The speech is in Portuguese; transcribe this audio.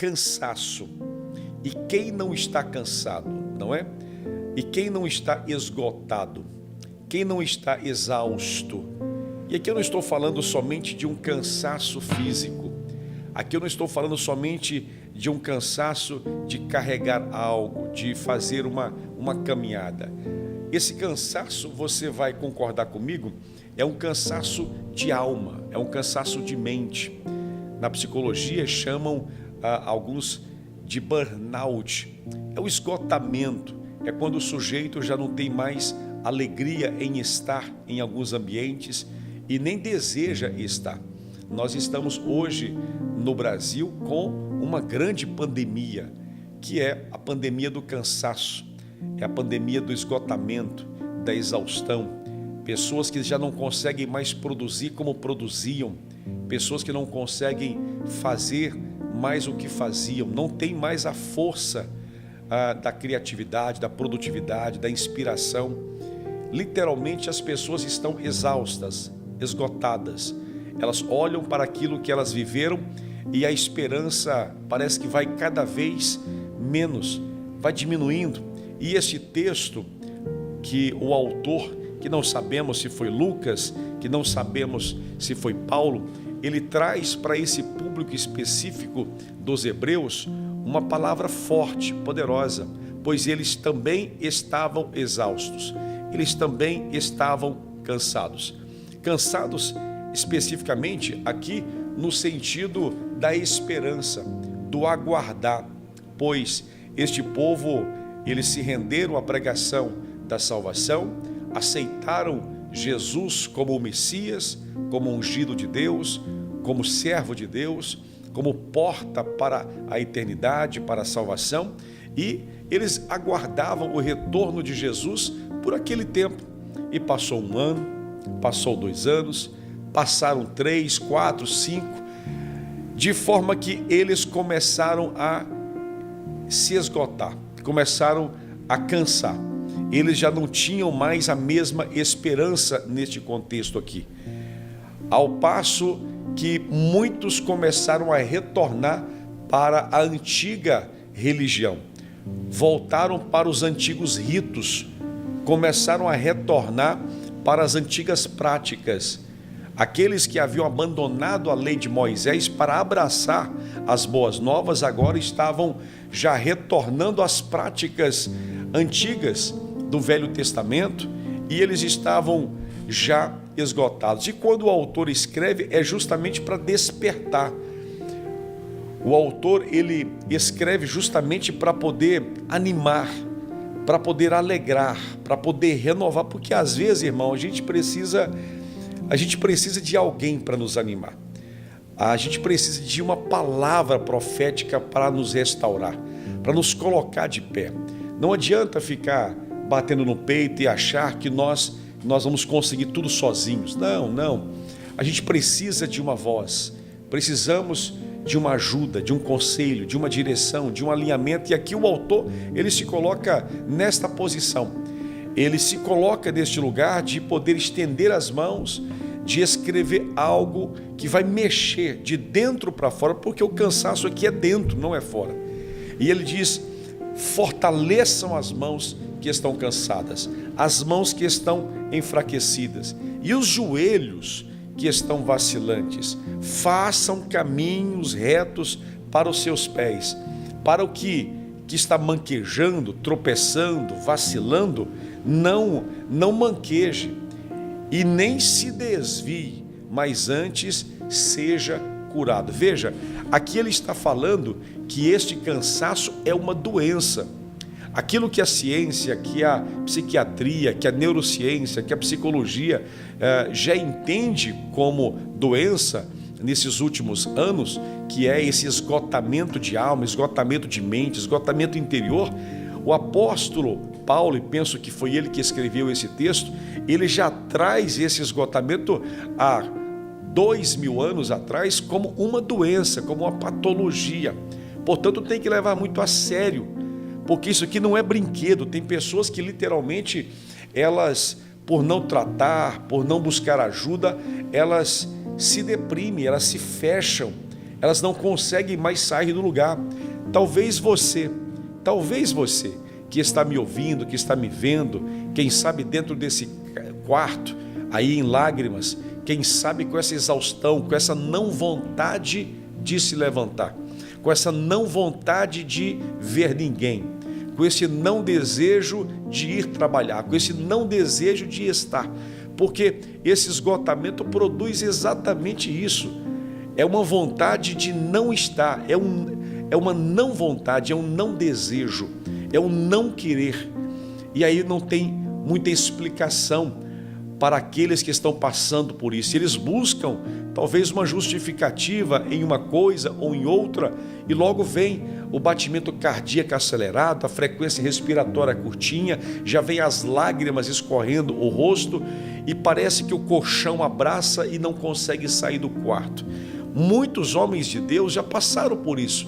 cansaço. E quem não está cansado, não é? E quem não está esgotado? Quem não está exausto? E aqui eu não estou falando somente de um cansaço físico. Aqui eu não estou falando somente de um cansaço de carregar algo, de fazer uma caminhada. Esse cansaço, você vai concordar comigo, é um cansaço de alma, é um cansaço de mente. Na psicologia chamam alguns de burnout. É o esgotamento, é quando o sujeito já não tem mais alegria em estar em alguns ambientes e nem deseja estar. Nós estamos hoje no Brasil com uma grande pandemia, que é a pandemia do cansaço, é a pandemia do esgotamento, da exaustão. Pessoas que já não conseguem mais produzir como produziam, pessoas que não conseguem fazer mais o que faziam, não tem mais a força da criatividade, da produtividade, da inspiração. Literalmente as pessoas estão exaustas, esgotadas. Elas olham para aquilo que elas viveram e a esperança parece que vai cada vez menos, vai diminuindo. E esse texto que o autor, que não sabemos se foi Lucas, que não sabemos se foi Paulo, ele traz para esse público específico dos hebreus uma palavra forte, poderosa, pois eles também estavam exaustos, eles também estavam cansados. Cansados especificamente aqui no sentido da esperança, do aguardar, pois este povo, eles se renderam à pregação da salvação, aceitaram Jesus como o Messias, como ungido de Deus, como servo de Deus, como porta para a eternidade, para a salvação, e eles aguardavam o retorno de Jesus por aquele tempo. E passou 1 ano, passou 2 anos, passaram 3, 4, 5, de forma que eles começaram a se esgotar, começaram a cansar. Eles já não tinham mais a mesma esperança neste contexto aqui. Ao passo que muitos começaram a retornar para a antiga religião, voltaram para os antigos ritos, começaram a retornar para as antigas práticas. Aqueles que haviam abandonado a lei de Moisés para abraçar as boas novas, agora estavam já retornando às práticas antigas do Velho Testamento, e eles estavam já esgotados. E quando o autor escreve, é justamente para despertar. O autor, ele escreve justamente para poder animar, para poder alegrar, para poder renovar, porque às vezes, irmão, a gente precisa de alguém para nos animar. A gente precisa de uma palavra profética para nos restaurar, para nos colocar de pé. Não adianta ficar batendo no peito e achar que nós vamos conseguir tudo sozinhos. Não. A gente precisa de uma voz, precisamos de uma ajuda, de um conselho, de uma direção, de um alinhamento. E aqui o autor, ele se coloca nesta posição. Ele se coloca neste lugar de poder estender as mãos, de escrever algo que vai mexer de dentro para fora, porque o cansaço aqui é dentro, não é fora. E ele diz: fortaleçam as mãos que estão cansadas, as mãos que estão enfraquecidas e os joelhos que estão vacilantes. Façam caminhos retos para os seus pés, para o que está manquejando, tropeçando, vacilando, não manqueje e nem se desvie, mas antes seja curado. Veja, aqui ele está falando que este cansaço é uma doença. Aquilo que a ciência, que a psiquiatria, que a neurociência, que a psicologia já entende como doença nesses últimos anos, que é esse esgotamento de alma, esgotamento de mente, esgotamento interior, o apóstolo Paulo, e penso que foi ele que escreveu esse texto, ele já traz esse esgotamento há 2000 anos atrás como uma doença, como uma patologia. Portanto, tem que levar muito a sério, porque isso aqui não é brinquedo. Tem pessoas que literalmente, elas, por não tratar, por não buscar ajuda, elas se deprimem, elas se fecham, elas não conseguem mais sair do lugar. Talvez você que está me ouvindo, que está me vendo, quem sabe dentro desse quarto, aí em lágrimas, quem sabe com essa exaustão, com essa não vontade de se levantar, com essa não vontade de ver ninguém, com esse não desejo de ir trabalhar, com esse não desejo de estar, porque esse esgotamento produz exatamente isso. É uma vontade de não estar, é uma não vontade, é um não desejo, é um não querer. E aí não tem muita explicação para aqueles que estão passando por isso. Eles buscam talvez uma justificativa em uma coisa ou em outra, e logo vem o batimento cardíaco acelerado, a frequência respiratória curtinha, já vem as lágrimas escorrendo o rosto e parece que o colchão abraça e não consegue sair do quarto. Muitos homens de Deus já passaram por isso.